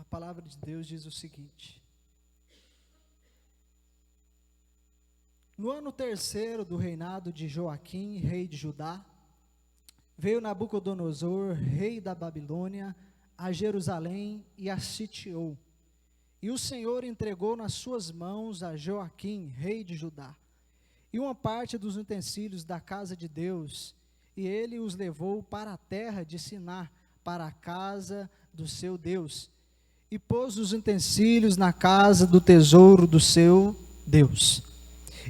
palavra de Deus diz o seguinte: no ano terceiro do reinado de Joaquim, rei de Judá, veio Nabucodonosor, rei da Babilônia, a Jerusalém e a sitiou. E o Senhor entregou nas suas mãos a Joaquim, rei de Judá, e uma parte dos utensílios da casa de Deus, e ele os levou para a terra de Siná, para a casa do seu Deus, e pôs os utensílios na casa do tesouro do seu Deus.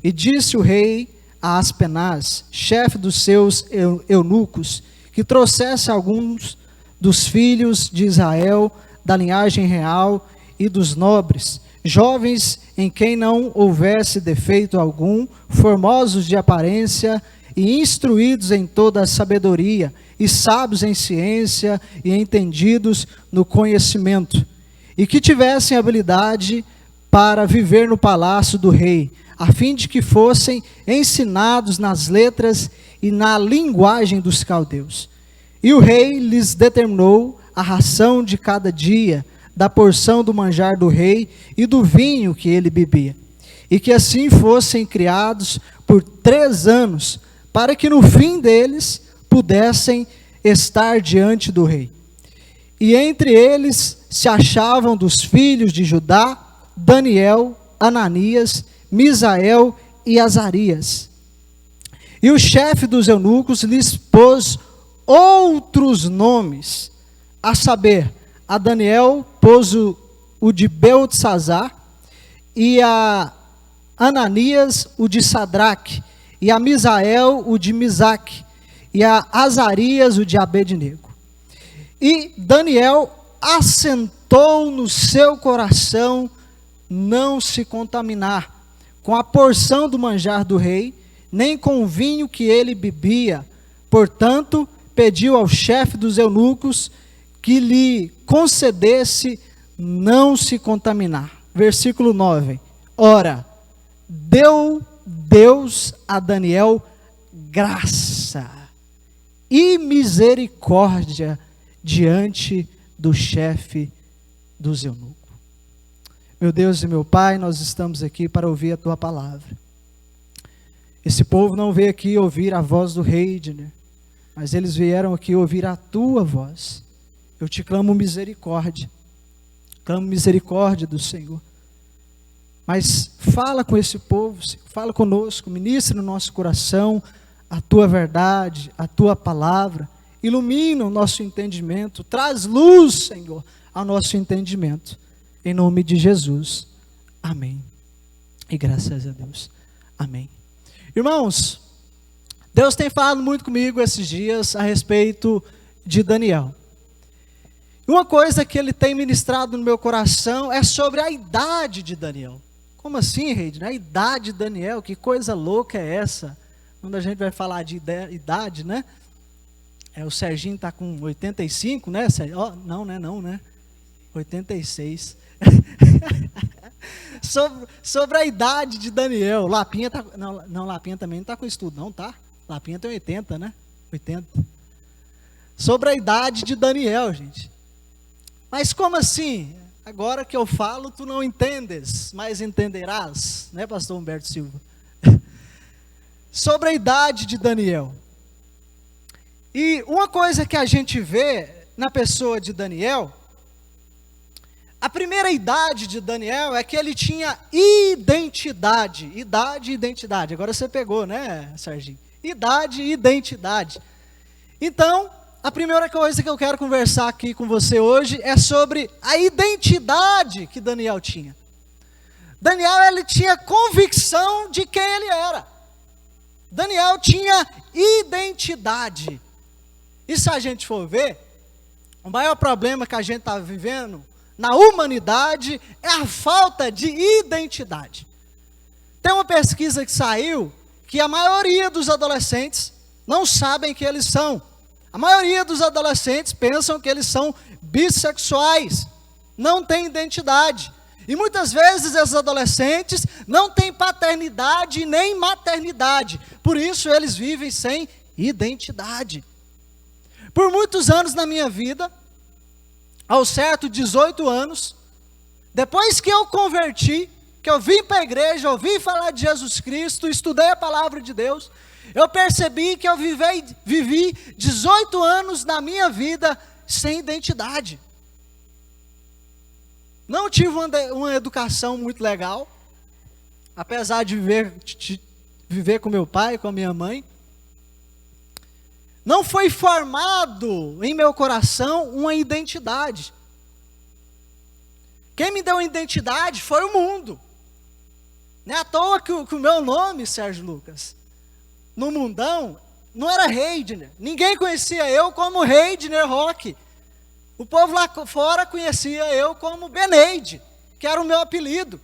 E disse o rei a Aspenaz, chefe dos seus eunucos, que trouxesse alguns dos filhos de Israel, da linhagem real e dos nobres, jovens em quem não houvesse defeito algum, formosos de aparência e instruídos em toda a sabedoria, e sábios em ciência e entendidos no conhecimento, e que tivessem habilidade para viver no palácio do rei, a fim de que fossem ensinados nas letras e na linguagem dos caldeus. E o rei lhes determinou a ração de cada dia, da porção do manjar do rei e do vinho que ele bebia, e que assim fossem criados por 3 anos, para que no fim deles pudessem estar diante do rei. E entre eles se achavam dos filhos de Judá, Daniel, Ananias, Misael e Azarias. E o chefe dos eunucos lhes pôs outros nomes, a saber, a Daniel pôs o de Beltesazar, e a Ananias o de Sadraque, e a Misael o de Misaque, e a Azarias o de Abednego. E Daniel assentou no seu coração não se contaminar com a porção do manjar do rei, nem com o vinho que ele bebia. Portanto, pediu ao chefe dos eunucos que lhe concedesse não se contaminar. Versículo 9. Ora, deu Deus a Daniel graça e misericórdia diante do chefe dos eunucos. Meu Deus e meu Pai, nós estamos aqui para ouvir a Tua palavra. Esse povo não veio aqui ouvir a voz do rei, mas eles vieram aqui ouvir a Tua voz. Eu te clamo misericórdia do Senhor. Mas fala com esse povo, Senhor, fala conosco, ministra no nosso coração a Tua verdade, a Tua palavra, ilumina o nosso entendimento, traz luz, Senhor, ao nosso entendimento. Em nome de Jesus, amém. E graças a Deus, amém. Irmãos, Deus tem falado muito comigo esses dias a respeito de Daniel. Uma coisa que Ele tem ministrado no meu coração é sobre a idade de Daniel. Como assim, Reide? A idade de Daniel, que coisa louca é essa? Quando a gente vai falar de idade, né? O Serginho está com 85, né? Oh, não, né? 86. sobre a idade de Daniel. Lapinha tá, não, Lapinha também não está com estudo, não, tá? Lapinha tem 80, né? 80. Sobre a idade de Daniel, gente. Mas como assim? Agora que eu falo, tu não entendes, mas entenderás, né, pastor Humberto Silva? Sobre a idade de Daniel. E uma coisa que a gente vê na pessoa de Daniel, a primeira idade de Daniel é que ele tinha identidade. Idade e identidade. Agora você pegou, né, Serginho? Idade e identidade. Então, a primeira coisa que eu quero conversar aqui com você hoje é sobre a identidade que Daniel tinha. Daniel, ele tinha convicção de quem ele era. Daniel tinha identidade. E se a gente for ver, o maior problema que a gente está vivendo na humanidade é a falta de identidade. Tem uma pesquisa que saiu que a maioria dos adolescentes não sabem que eles são. A maioria dos adolescentes pensam que eles são bissexuais, não têm identidade. E muitas vezes esses adolescentes não têm paternidade nem maternidade. Por isso eles vivem sem identidade. Por muitos anos na minha vida, aos certos 18 anos, depois que eu converti, que eu vim para a igreja, ouvi falar de Jesus Cristo, estudei a palavra de Deus, eu percebi que eu vivi 18 anos na minha vida sem identidade. Não tive uma educação muito legal, apesar de viver com meu pai, com a minha mãe. Não foi formado em meu coração uma identidade. Quem me deu uma identidade foi o mundo. Não é à toa que o meu nome, Sérgio Lucas, no mundão, não era Heidner. Ninguém conhecia eu como Heidner Roque. O povo lá fora conhecia eu como Beneide, que era o meu apelido.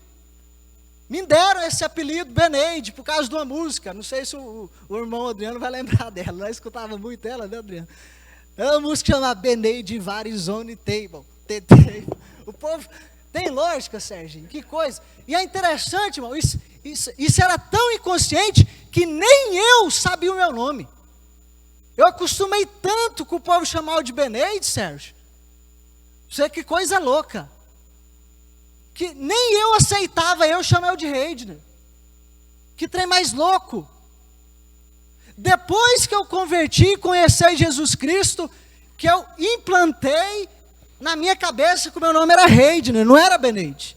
Me deram esse apelido Beneide por causa de uma música. Não sei se o irmão Adriano vai lembrar dela. Nós escutava muito ela, né, Adriano? É uma música chamada Beneide Varizone Table. O povo tem lógica, Serginho, que coisa. E é interessante, irmão, isso era tão inconsciente que nem eu sabia o meu nome. Eu acostumei tanto com o povo chamar de Beneide, Sérgio. Você, que coisa louca. Que nem eu aceitava eu chamar de Heidner. Que trem mais louco. Depois que eu converti e conheci Jesus Cristo, que eu implantei na minha cabeça que o meu nome era Heidner, não era Beneide.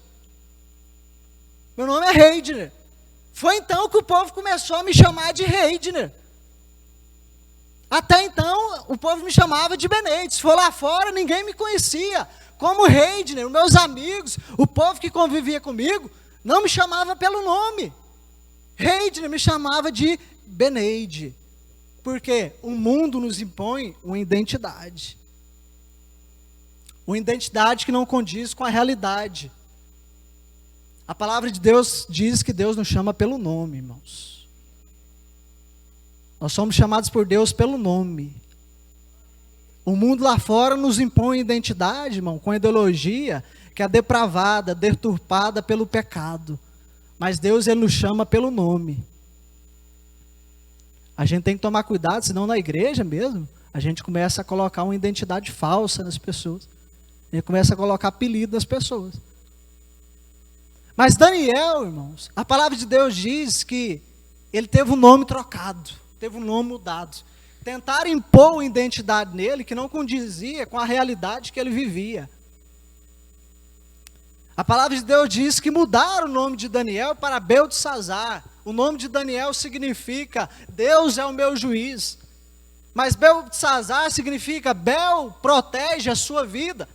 Meu nome é Heidner. Foi então que o povo começou a me chamar de Heidner. Até então, o povo me chamava de Beneide. Se for lá fora, ninguém me conhecia como Heidner. Os meus amigos, o povo que convivia comigo, não me chamava pelo nome. Heidner me chamava de Beneide. Porque o mundo nos impõe uma identidade. Uma identidade que não condiz com a realidade. A palavra de Deus diz que Deus nos chama pelo nome, irmãos. Nós somos chamados por Deus pelo nome. O mundo lá fora nos impõe identidade, irmão, com ideologia que é depravada, deturpada pelo pecado. Mas Deus, Ele nos chama pelo nome. A gente tem que tomar cuidado, senão na igreja mesmo, a gente começa a colocar uma identidade falsa nas pessoas. A gente começa a colocar apelido nas pessoas. Mas Daniel, irmãos, a palavra de Deus diz que ele teve o nome trocado, teve o nome mudado. Tentaram impor uma identidade nele que não condizia com a realidade que ele vivia. A palavra de Deus diz que mudaram o nome de Daniel para Beltesazar. O nome de Daniel significa Deus é o meu juiz. Mas Beltesazar significa Bel protege a sua vida.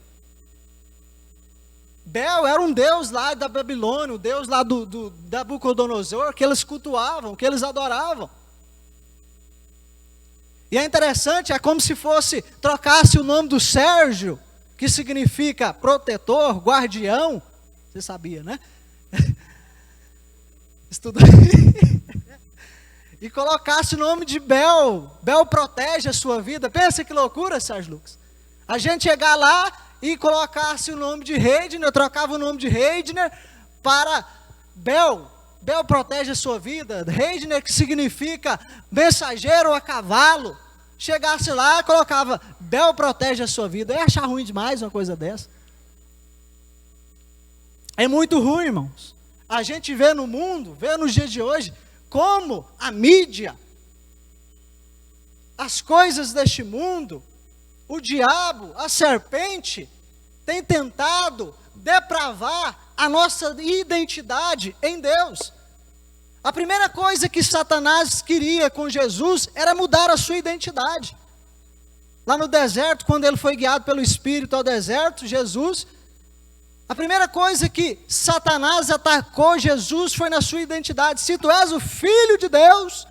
Bel era um deus lá da Babilônia, o deus lá da Nabucodonosor, que eles cultuavam, que eles adoravam. E é interessante, é como se trocasse o nome do Sérgio, que significa protetor, guardião. Você sabia, né? Estudou. E colocasse o nome de Bel. Bel protege a sua vida. Pensa que loucura, Sérgio Lucas. A gente chegar lá e colocasse o nome de Heidner, trocava o nome de Heidner para Bel. Bel protege a sua vida. Heidner, que significa mensageiro a cavalo. Chegasse lá e colocava Bel protege a sua vida. Eu ia achar ruim demais uma coisa dessa. É muito ruim, irmãos. A gente vê no mundo, vê nos dias de hoje, como a mídia, as coisas deste mundo, o diabo, a serpente, tem tentado depravar a nossa identidade em Deus. A primeira coisa que Satanás queria com Jesus era mudar a sua identidade. Lá no deserto, quando ele foi guiado pelo Espírito ao deserto, Jesus, a primeira coisa que Satanás atacou Jesus foi na sua identidade. Se tu és o Filho de Deus,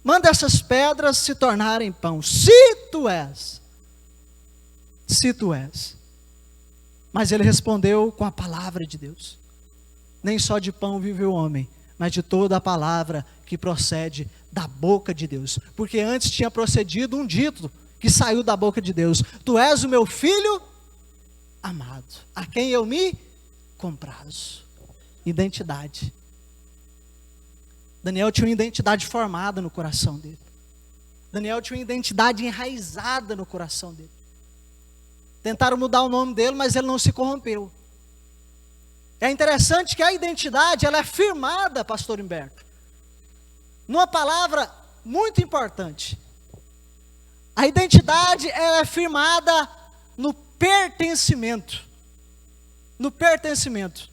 manda essas pedras se tornarem pão. Se tu és. Se tu és. Mas ele respondeu com a palavra de Deus. Nem só de pão vive o homem, mas de toda a palavra que procede da boca de Deus. Porque antes tinha procedido um dito que saiu da boca de Deus. Tu és o meu filho amado, a quem eu me comprazo. Identidade. Daniel tinha uma identidade formada no coração dele. Daniel tinha uma identidade enraizada no coração dele. Tentaram mudar o nome dele, mas ele não se corrompeu. É interessante que a identidade, ela é firmada, pastor Humberto, numa palavra muito importante. A identidade, ela é firmada no pertencimento. No pertencimento.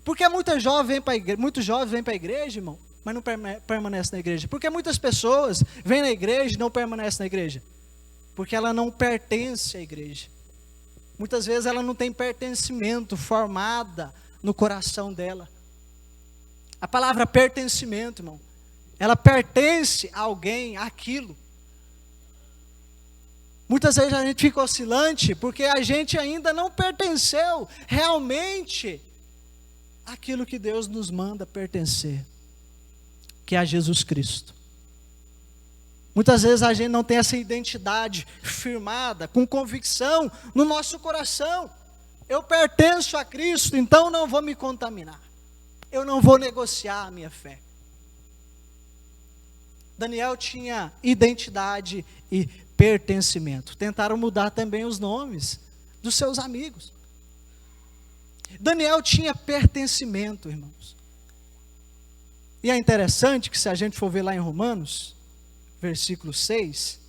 Porque muitos jovens vêm para a igreja, irmão, mas não permanecem na igreja. Porque muitas pessoas vêm na igreja e não permanecem na igreja. Porque ela não pertence à igreja. Muitas vezes ela não tem pertencimento formada no coração dela. A palavra pertencimento, irmão, ela pertence a alguém, àquilo. Muitas vezes a gente fica oscilante porque a gente ainda não pertenceu realmente àquilo que Deus nos manda pertencer, que é a Jesus Cristo. Muitas vezes a gente não tem essa identidade firmada, com convicção no nosso coração. Eu pertenço a Cristo, então não vou me contaminar. Eu não vou negociar a minha fé. Daniel tinha identidade e pertencimento. Tentaram mudar também os nomes dos seus amigos. Daniel tinha pertencimento, irmãos. E é interessante que se a gente for ver lá em Romanos, versículo 6,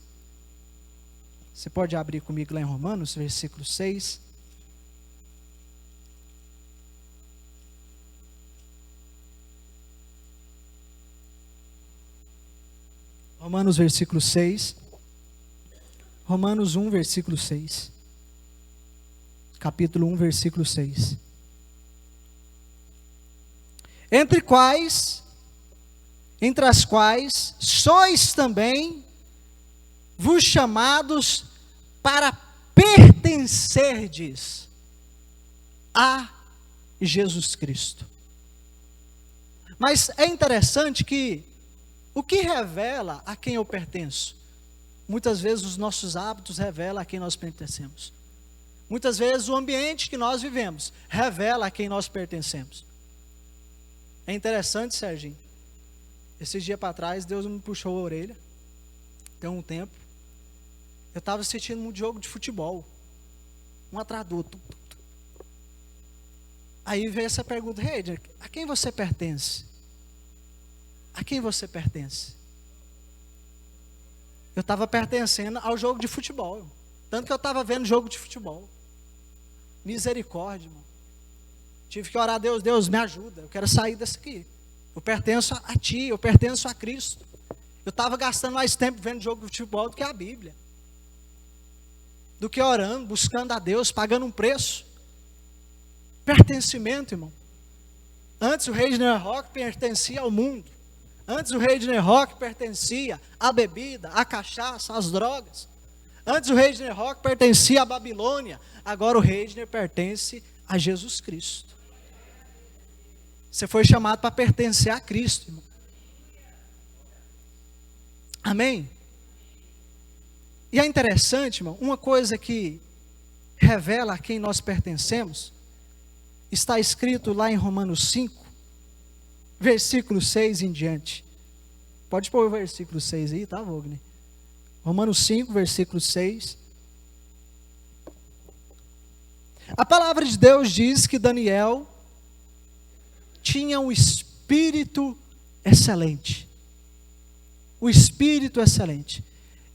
você pode abrir comigo lá em Romanos, versículo 6. Romanos, versículo 6. Romanos 1, versículo 6. Capítulo 1, versículo 6. Entre as quais sois também vos chamados para pertencerdes a Jesus Cristo. Mas é interessante que o que revela a quem eu pertenço? Muitas vezes os nossos hábitos revelam a quem nós pertencemos. Muitas vezes o ambiente que nós vivemos revela a quem nós pertencemos. É interessante, Serginho. Esses dias para trás, Deus me puxou a orelha. Tem um tempo. Eu estava assistindo um jogo de futebol. Um atrás do outro. Aí veio essa pergunta: Reidner, a quem você pertence? A quem você pertence? Eu estava pertencendo ao jogo de futebol. Tanto que eu estava vendo jogo de futebol. Misericórdia, irmão. Tive que orar a Deus: Deus, me ajuda, eu quero sair desse aqui. Eu pertenço a Ti, eu pertenço a Cristo. Eu estava gastando mais tempo vendo jogo de futebol do que a Bíblia. Do que orando, buscando a Deus, pagando um preço. Pertencimento, irmão. Antes o Reidner Rock pertencia ao mundo. Antes o Reidner Rock pertencia à bebida, à cachaça, às drogas. Antes o Reidner Rock pertencia à Babilônia. Agora o Reidner pertence a Jesus Cristo. Você foi chamado para pertencer a Cristo, irmão. Amém? E é interessante, irmão, uma coisa que revela a quem nós pertencemos, está escrito lá em Romanos 5, versículo 6 em diante. Pode pôr o versículo 6 aí, tá, Wagner? Romanos 5, versículo 6. A palavra de Deus diz que Daniel tinha um espírito excelente. O espírito excelente.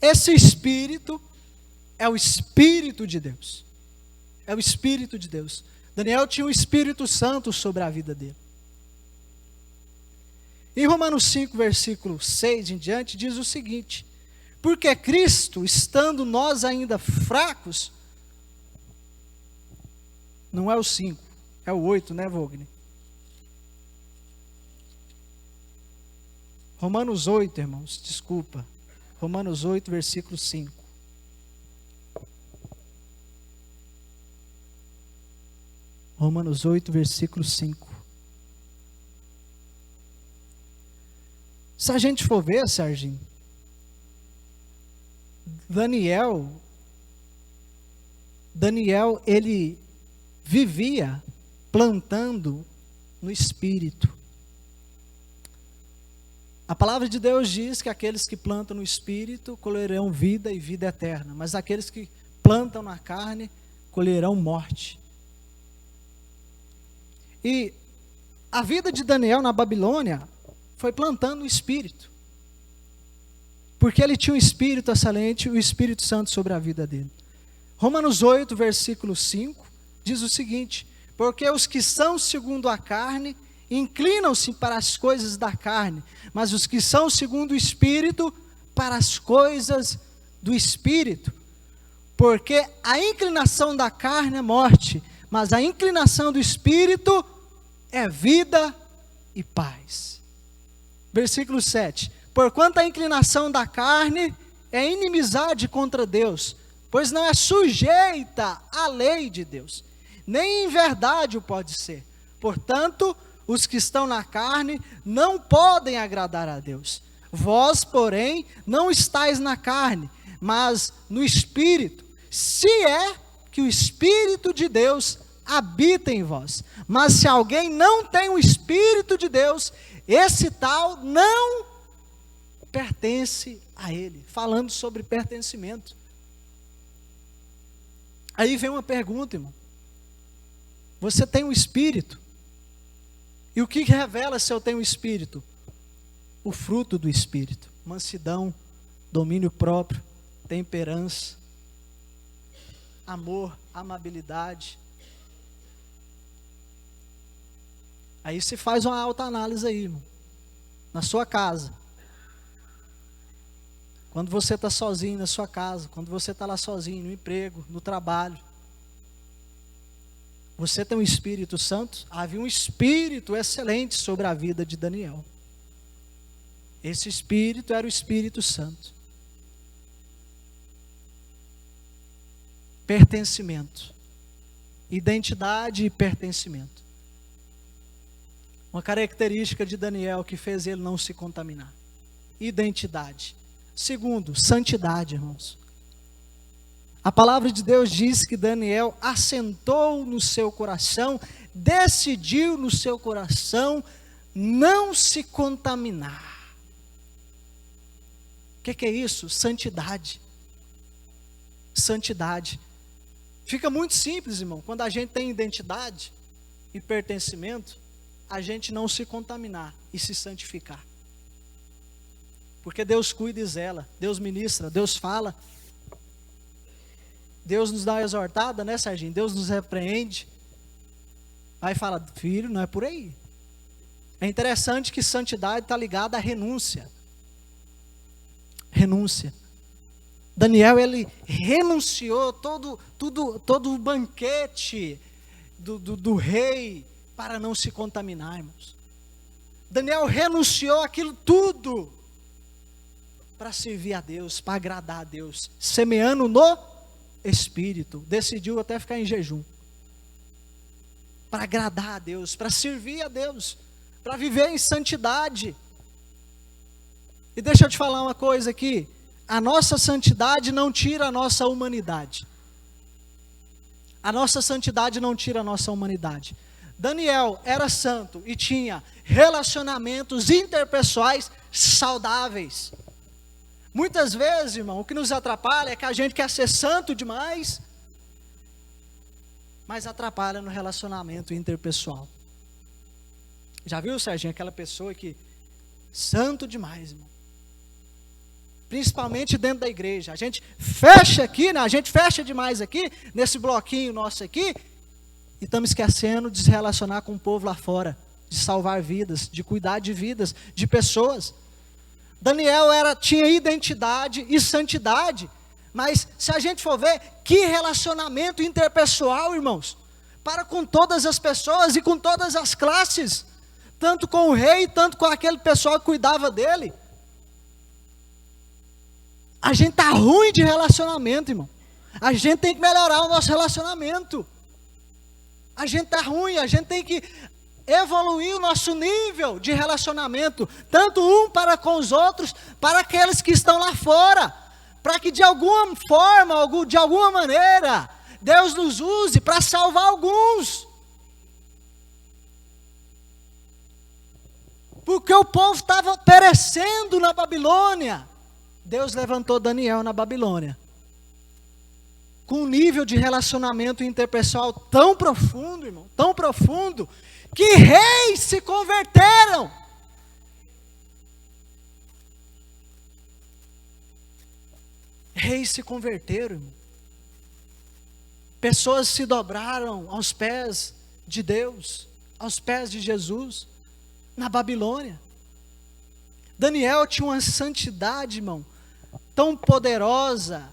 Esse espírito é o Espírito de Deus. É o Espírito de Deus. Daniel tinha o Espírito Santo sobre a vida dele. Em Romanos 5, versículo 6 em diante, diz o seguinte: porque Cristo, estando nós ainda fracos, não é o 5, é o 8, né, Wagner? Romanos 8, irmãos, desculpa. Romanos 8, versículo 5. Romanos 8, versículo 5. Se a gente for ver, Serginho, Daniel, ele vivia plantando no Espírito. A palavra de Deus diz que aqueles que plantam no Espírito colherão vida e vida eterna, mas aqueles que plantam na carne colherão morte. E a vida de Daniel na Babilônia foi plantando o espírito. Porque ele tinha um espírito excelente, o Espírito Santo sobre a vida dele. Romanos 8, versículo 5, diz o seguinte: porque os que são segundo a carne, inclinam-se para as coisas da carne, mas os que são segundo o Espírito, para as coisas do Espírito. Porque a inclinação da carne é morte, mas a inclinação do Espírito é vida e paz. Versículo 7. Porquanto a inclinação da carne é inimizade contra Deus, pois não é sujeita à lei de Deus, nem em verdade o pode ser. Portanto, os que estão na carne não podem agradar a Deus. Vós, porém, não estáis na carne, mas no Espírito, se é que o Espírito de Deus habita em vós. Mas se alguém não tem o Espírito de Deus, esse tal não pertence a ele. Falando sobre pertencimento. Aí vem uma pergunta, irmão. Você tem um Espírito? E o que revela se eu tenho um Espírito? O fruto do Espírito: mansidão, domínio próprio, temperança, amor, amabilidade. Aí se faz uma autoanálise aí, irmão, na sua casa. Quando você está sozinho na sua casa, quando você está lá sozinho no emprego, no trabalho, você tem um Espírito Santo? Havia um Espírito excelente sobre a vida de Daniel. Esse Espírito era o Espírito Santo. Pertencimento, identidade e pertencimento. Uma característica de Daniel que fez ele não se contaminar: identidade. Segundo, santidade, irmãos. A palavra de Deus diz que Daniel assentou no seu coração, decidiu no seu coração não se contaminar. O que é isso? Santidade. Santidade. Fica muito simples, irmão, quando a gente tem identidade e pertencimento, a gente não se contaminar e se santificar. Porque Deus cuida e zela, Deus ministra, Deus fala. Deus nos dá uma exortada, né, Serginho? Deus nos repreende. Aí fala: filho, não é por aí. É interessante que santidade está ligada à renúncia. Renúncia. Daniel, ele renunciou todo o banquete do rei para não se contaminar, irmãos. Daniel renunciou aquilo tudo para servir a Deus, para agradar a Deus, semeando no Espírito. Decidiu até ficar em jejum, para agradar a Deus, para servir a Deus, para viver em santidade. E deixa eu te falar uma coisa aqui: a nossa santidade não tira a nossa humanidade. A nossa santidade não tira a nossa humanidade. Daniel era santo e tinha relacionamentos interpessoais saudáveis. Muitas vezes, irmão, o que nos atrapalha é que a gente quer ser santo demais, mas atrapalha no relacionamento interpessoal. Já viu, Serginho, aquela pessoa que santo demais, irmão? Principalmente dentro da igreja. A gente fecha aqui, né? A gente fecha demais aqui, nesse bloquinho nosso aqui, e estamos esquecendo de se relacionar com o povo lá fora, de salvar vidas, de cuidar de vidas, de pessoas. Daniel tinha identidade e santidade, mas se a gente for ver, que relacionamento interpessoal, irmãos, para com todas as pessoas e com todas as classes, tanto com o rei, tanto com aquele pessoal que cuidava dele. A gente está ruim de relacionamento, irmão. A gente tem que melhorar o nosso relacionamento. A gente está ruim, a gente tem que evoluir o nosso nível de relacionamento, tanto um para com os outros, para aqueles que estão lá fora, para que de alguma forma, de alguma maneira, Deus nos use para salvar alguns. Porque o povo estava perecendo na Babilônia. Deus levantou Daniel na Babilônia, com um nível de relacionamento interpessoal tão profundo, irmão, tão profundo, que reis se converteram. Reis se converteram, irmão. Pessoas se dobraram aos pés de Deus, aos pés de Jesus, na Babilônia. Daniel tinha uma santidade, irmão, tão poderosa.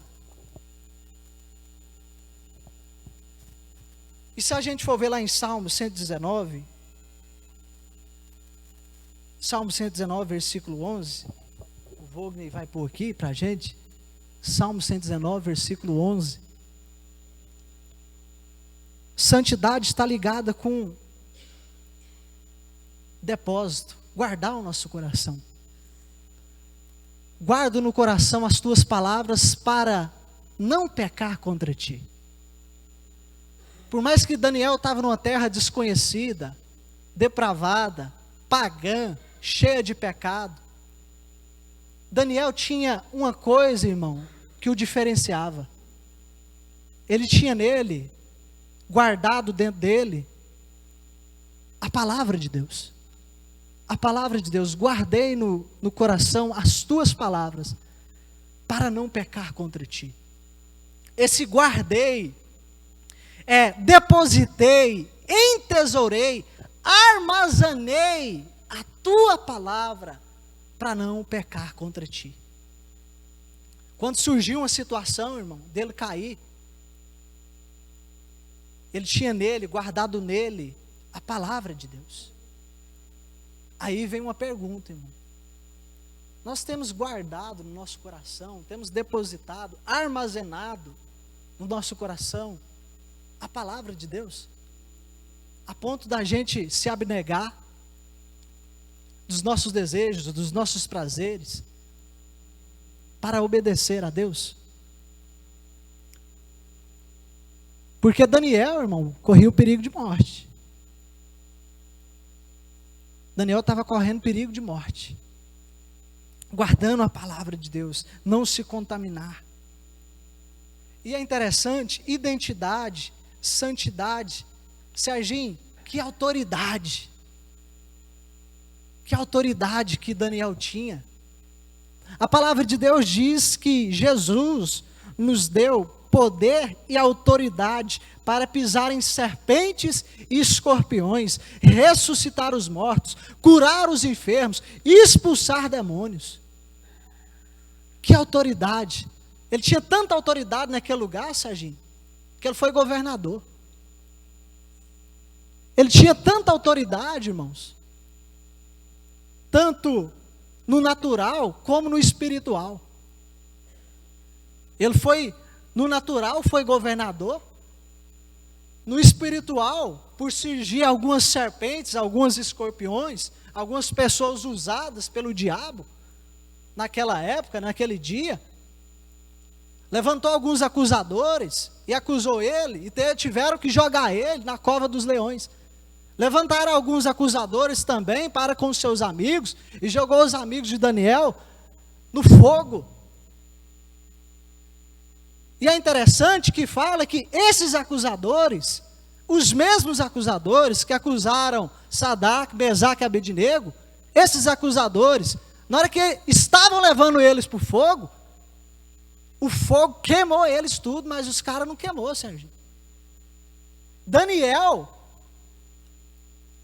E se a gente for ver lá em Salmo 119, Salmo 119, versículo 11, o Wagner vai pôr aqui para a gente, Salmo 119, versículo 11. Santidade está ligada com depósito, guardar o nosso coração. Guardo no coração as tuas palavras para não pecar contra ti. Por mais que Daniel estava numa terra desconhecida, depravada, pagã, cheia de pecado, Daniel tinha uma coisa, irmão, que o diferenciava. Ele tinha nele, guardado dentro dele, a palavra de Deus. A palavra de Deus, guardei no coração as tuas palavras, para não pecar contra ti. Esse guardei, depositei, entesourei, armazenei a tua palavra, para não pecar contra ti. Quando surgiu uma situação, irmão, dele cair, ele tinha nele, guardado nele, a palavra de Deus. Aí vem uma pergunta, irmão. Nós temos guardado no nosso coração, temos depositado, armazenado no nosso coração a palavra de Deus, a ponto da gente se abnegar dos nossos desejos, dos nossos prazeres, para obedecer a Deus? Porque Daniel, irmão, corria o perigo de morte. Daniel estava correndo perigo de morte, guardando a palavra de Deus, não se contaminar. E é interessante, identidade, santidade, Serginho, que autoridade que Daniel tinha. A palavra de Deus diz que Jesus nos deu poder e autoridade para pisar em serpentes e escorpiões, ressuscitar os mortos, curar os enfermos e expulsar demônios. Que autoridade! Ele tinha tanta autoridade naquele lugar, Serginho, que ele foi governador. Ele tinha tanta autoridade, irmãos, tanto no natural como no espiritual. Ele foi, no natural, foi governador. No espiritual, por surgir algumas serpentes, alguns escorpiões, algumas pessoas usadas pelo diabo, naquela época, naquele dia, levantou alguns acusadores, e acusou ele, e tiveram que jogar ele na cova dos leões. Levantaram alguns acusadores também, para com seus amigos, e jogou os amigos de Daniel no fogo. E é interessante que fala que esses acusadores, os mesmos acusadores que acusaram Sadraque, Mesaque e Abednego, esses acusadores, na hora que estavam levando eles para o fogo queimou eles tudo, mas os caras não queimou, Sérgio. Daniel,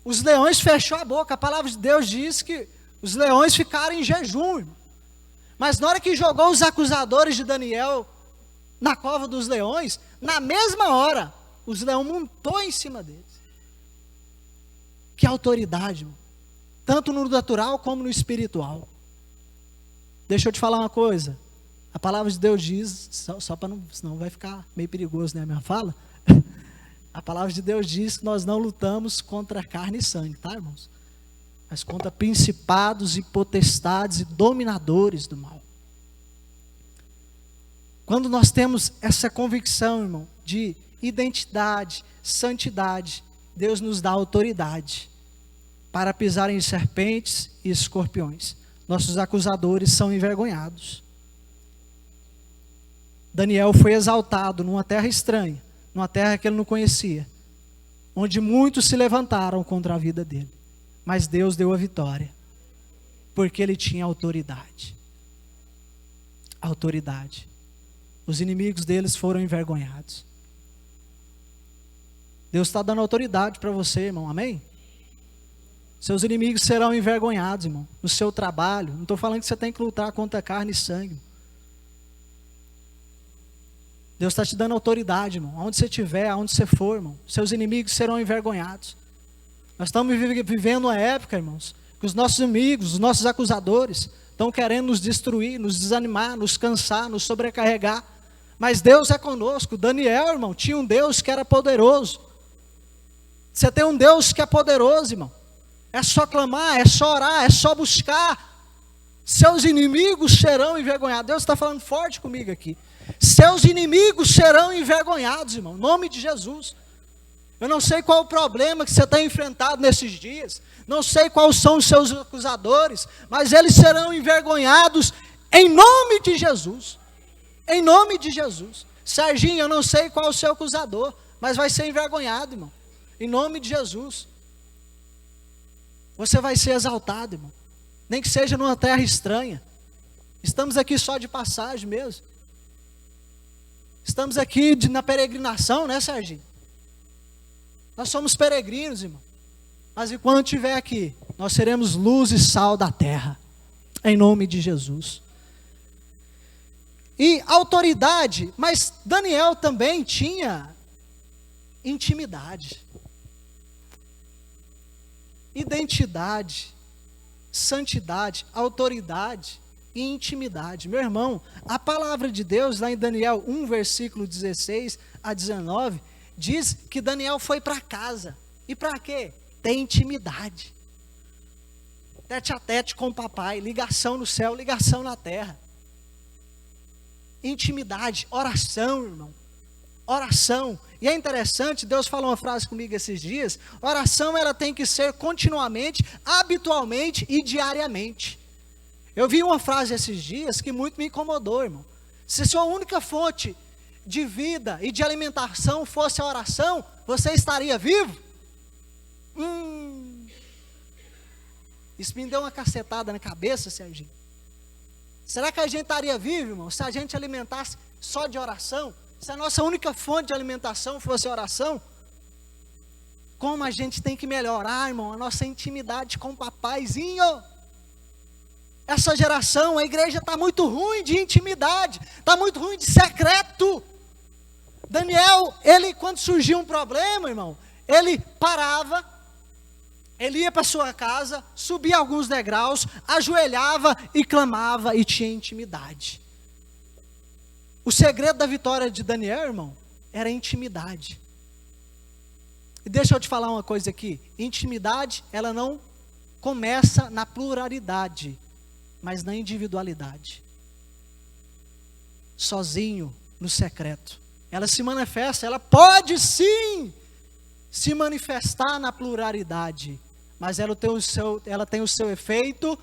os leões fechou a boca. A palavra de Deus diz que os leões ficaram em jejum, irmão. Mas na hora que jogou os acusadores de Daniel na cova dos leões, na mesma hora, os leões montou em cima deles. Que autoridade, irmão. Tanto no natural como no espiritual. Deixa eu te falar uma coisa. A palavra de Deus diz, só para não, senão vai ficar meio perigoso, né, a minha fala. A palavra de Deus diz que nós não lutamos contra carne e sangue, tá, irmãos? Mas contra principados e potestades e dominadores do mal. Quando nós temos essa convicção, irmão, de identidade, santidade, Deus nos dá autoridade para pisar em serpentes e escorpiões. Nossos acusadores são envergonhados. Daniel foi exaltado numa terra estranha, numa terra que ele não conhecia, onde muitos se levantaram contra a vida dele. Mas Deus deu a vitória, porque ele tinha autoridade. Autoridade. Os inimigos deles foram envergonhados. Deus está dando autoridade para você, irmão, amém? Seus inimigos serão envergonhados, irmão, no seu trabalho. Não estou falando que você tem que lutar contra carne e sangue. Deus está te dando autoridade, irmão. Aonde você estiver, aonde você for, irmão, seus inimigos serão envergonhados. Nós estamos vivendo uma época, irmãos, que os nossos inimigos, os nossos acusadores, estão querendo nos destruir, nos desanimar, nos cansar, nos sobrecarregar. Mas Deus é conosco. Daniel, irmão, tinha um Deus que era poderoso. Você tem um Deus que é poderoso, irmão. É só clamar, é só orar, é só buscar. Seus inimigos serão envergonhados. Deus está falando forte comigo aqui. Seus inimigos serão envergonhados, irmão, em nome de Jesus. Eu não sei qual o problema que você tem enfrentado nesses dias. Não sei quais são os seus acusadores, mas eles serão envergonhados em nome de Jesus. Em nome de Jesus. Serginho, eu não sei qual é o seu acusador, mas vai ser envergonhado, irmão. Em nome de Jesus. Você vai ser exaltado, irmão. Nem que seja numa terra estranha. Estamos aqui só de passagem mesmo. Estamos aqui na peregrinação, né, Serginho? Nós somos peregrinos, irmão. Mas enquanto estiver aqui, nós seremos luz e sal da terra. Em nome de Jesus. E autoridade, mas Daniel também tinha intimidade. Identidade, santidade, autoridade e intimidade. Meu irmão, a palavra de Deus lá em Daniel 1, versículo 16 a 19, diz que Daniel foi para casa. E para quê? Ter intimidade. Tete a tete com o papai, ligação no céu, ligação na terra. Intimidade, oração, irmão. Oração. E é interessante, Deus falou uma frase comigo esses dias, oração ela tem que ser continuamente, habitualmente e diariamente. Eu vi uma frase esses dias que muito me incomodou, irmão. Se sua única fonte de vida e de alimentação fosse a oração, você estaria vivo? Isso me deu uma cacetada na cabeça, Serginho. Será que a gente estaria vivo, irmão, se a gente alimentasse só de oração? Se a nossa única fonte de alimentação fosse oração? Como a gente tem que melhorar, irmão, a nossa intimidade com o papaizinho. Essa geração, a igreja está muito ruim de intimidade, está muito ruim de secreto. Daniel, ele quando surgia um problema, irmão, ele parava, ele ia para sua casa, subia alguns degraus, ajoelhava e clamava e tinha intimidade. O segredo da vitória de Daniel, irmão, era intimidade. E deixa eu te falar uma coisa aqui, intimidade, ela não começa na pluralidade, mas na individualidade. Sozinho, no secreto. Ela se manifesta, ela pode sim se manifestar na pluralidade, mas ela tem o seu efeito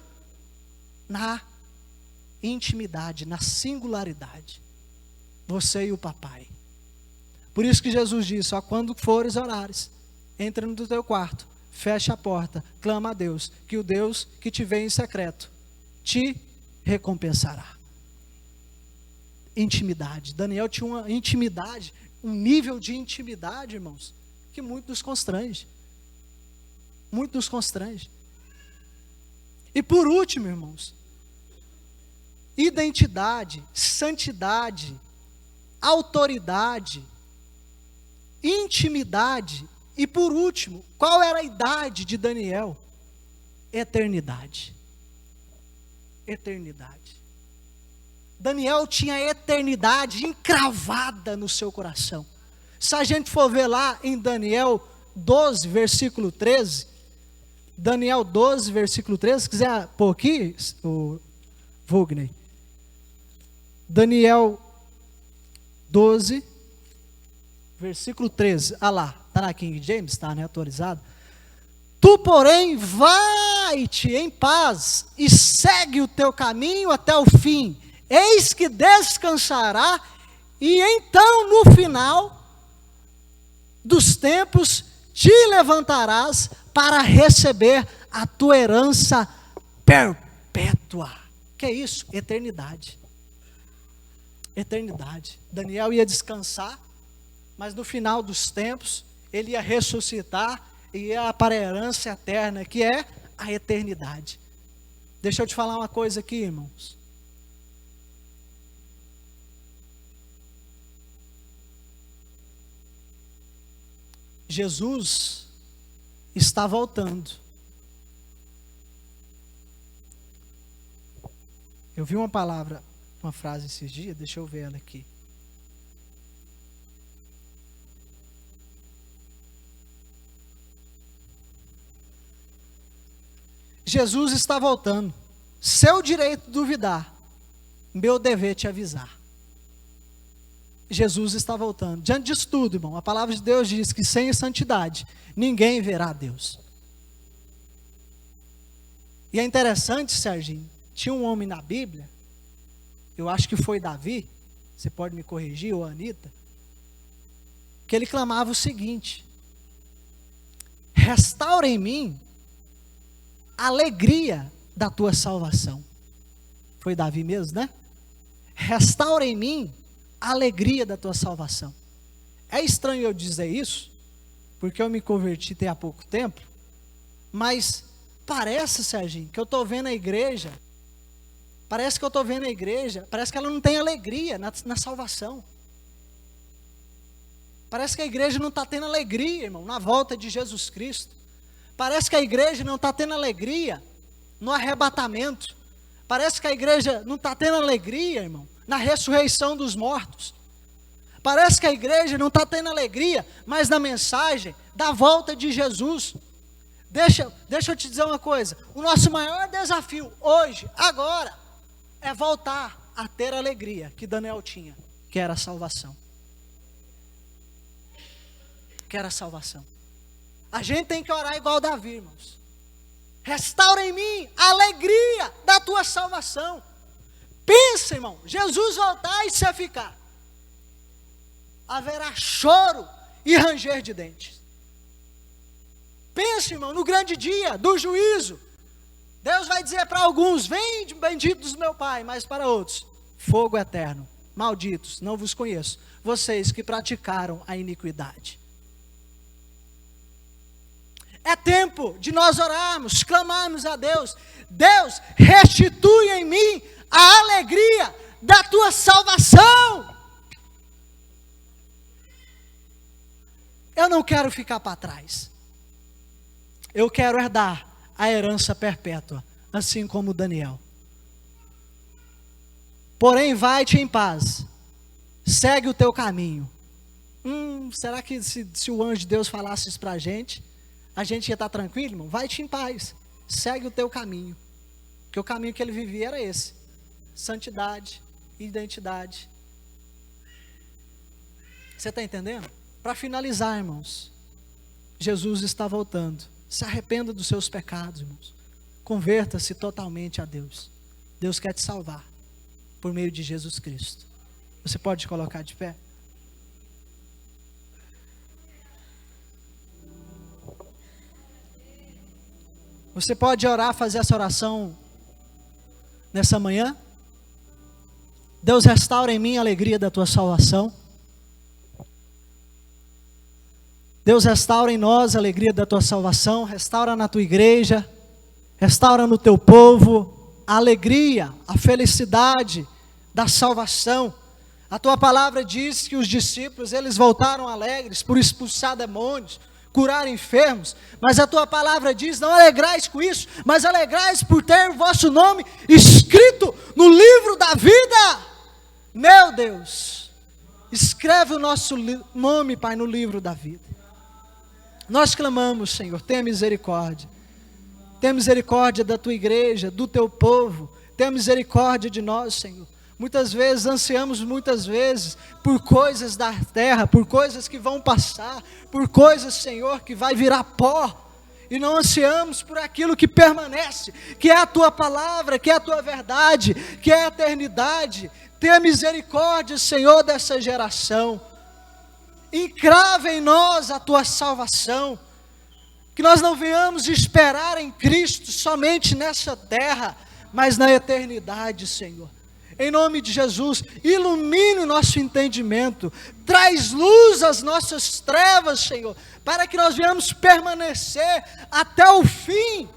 na intimidade, na singularidade. Você e o papai. Por isso que Jesus disse, ó, quando fores orares, entra no teu quarto, fecha a porta, clama a Deus, que o Deus que te vê em secreto te recompensará. Intimidade. Daniel tinha uma intimidade, um nível de intimidade, irmãos, que muito nos constrange. Muito nos constrange. E por último, irmãos, identidade, santidade, autoridade, intimidade e por último, qual era a idade de Daniel? Eternidade. Eternidade. Daniel tinha a eternidade encravada no seu coração. Se a gente for ver lá em Daniel 12, versículo 13, Daniel 12, versículo 13, se quiser pôr aqui, o Wagner. Daniel 12, versículo 13, lá, está na King James, está, né, atualizado. Tu, porém, vai-te em paz e segue o teu caminho até o fim. Eis que descansará e então no final dos tempos te levantarás para receber a tua herança perpétua. Que é isso? Eternidade. Eternidade. Daniel ia descansar, mas no final dos tempos ele ia ressuscitar e ia para a herança eterna, que é a eternidade. Deixa eu te falar uma coisa aqui, irmãos. Jesus está voltando. Eu vi uma frase esses dias, deixa eu ver ela aqui. Jesus está voltando. Seu direito de duvidar, meu dever te avisar. Jesus está voltando. Diante disso tudo, irmão, a palavra de Deus diz que sem santidade ninguém verá a Deus. E é interessante, Serginho, tinha um homem na Bíblia, eu acho que foi Davi, você pode me corrigir, ou Anita, que ele clamava o seguinte: restaura em mim a alegria da tua salvação. Foi Davi mesmo, né? Restaura em mim a alegria da tua salvação. É estranho eu dizer isso, porque eu me converti tem há pouco tempo, mas parece, Serginho, que eu estou vendo a igreja, parece que ela não tem alegria na salvação. Parece que a igreja não está tendo alegria, irmão, na volta de Jesus Cristo. Parece que a igreja não está tendo alegria no arrebatamento. Parece que a igreja não está tendo alegria, irmão, na ressurreição dos mortos. Parece que a igreja não está tendo alegria, mas na mensagem da volta de Jesus. Deixa eu te dizer uma coisa. O nosso maior desafio hoje, agora, é voltar a ter a alegria que Daniel tinha, que era a salvação. Que era a salvação. A gente tem que orar igual Davi, irmãos. Restaura em mim a alegria da tua salvação. Pensa, irmão, Jesus voltar e você ficar, haverá choro e ranger de dentes. Pensa, irmão, no grande dia do juízo, Deus vai dizer para alguns: vem, benditos do meu Pai, mas para outros, fogo eterno, malditos, não vos conheço, vocês que praticaram a iniquidade. É tempo de nós orarmos, clamarmos a Deus: Deus, restitui em mim a alegria da tua salvação. Eu não quero ficar para trás. Eu quero herdar a herança perpétua, assim como Daniel. Porém, vai-te em paz, segue o teu caminho. Será que se o anjo de Deus falasse isso para a gente ia estar tranquilo, irmão? Vai-te em paz, segue o teu caminho. Porque o caminho que ele vivia era esse: santidade, identidade. Você está entendendo? Para finalizar, irmãos, Jesus está voltando. Se arrependa dos seus pecados, irmãos. Converta-se totalmente a Deus. Deus quer te salvar por meio de Jesus Cristo. Você pode colocar de pé? Você pode orar, fazer essa oração nessa manhã? Deus, restaura em mim a alegria da tua salvação. Deus, restaura em nós a alegria da tua salvação. Restaura na tua igreja, restaura no teu povo a alegria, a felicidade da salvação. A tua palavra diz que os discípulos, eles voltaram alegres por expulsar demônios, curar enfermos, mas a tua palavra diz: não alegrais com isso, mas alegrais por ter o vosso nome escrito no livro da vida. Meu Deus, escreve o nosso nome, Pai, no livro da vida. Nós clamamos, Senhor, tenha misericórdia. Tenha misericórdia da tua igreja, do teu povo. Tenha misericórdia de nós, Senhor. Muitas vezes, ansiamos por coisas da terra, por coisas que vão passar, por coisas, Senhor, que vai virar pó. E não ansiamos por aquilo que permanece, que é a tua palavra, que é a tua verdade, que é a eternidade. Tenha misericórdia, Senhor, dessa geração. Encrava em nós a tua salvação. Que nós não venhamos esperar em Cristo somente nessa terra, mas na eternidade, Senhor. Em nome de Jesus, ilumine o nosso entendimento, traz luz às nossas trevas, Senhor, para que nós venhamos permanecer até o fim.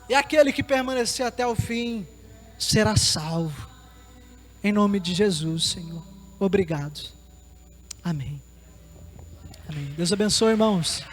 E aquele que permanecer até o fim, será salvo. Em nome de Jesus, Senhor. Obrigado. Amém. Amém. Deus abençoe, irmãos.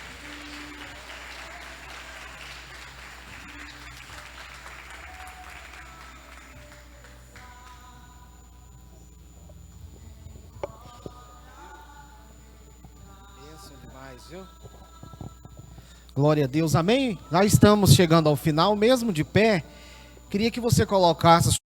Glória a Deus, amém? Já estamos chegando ao final, mesmo de pé. Queria que você colocasse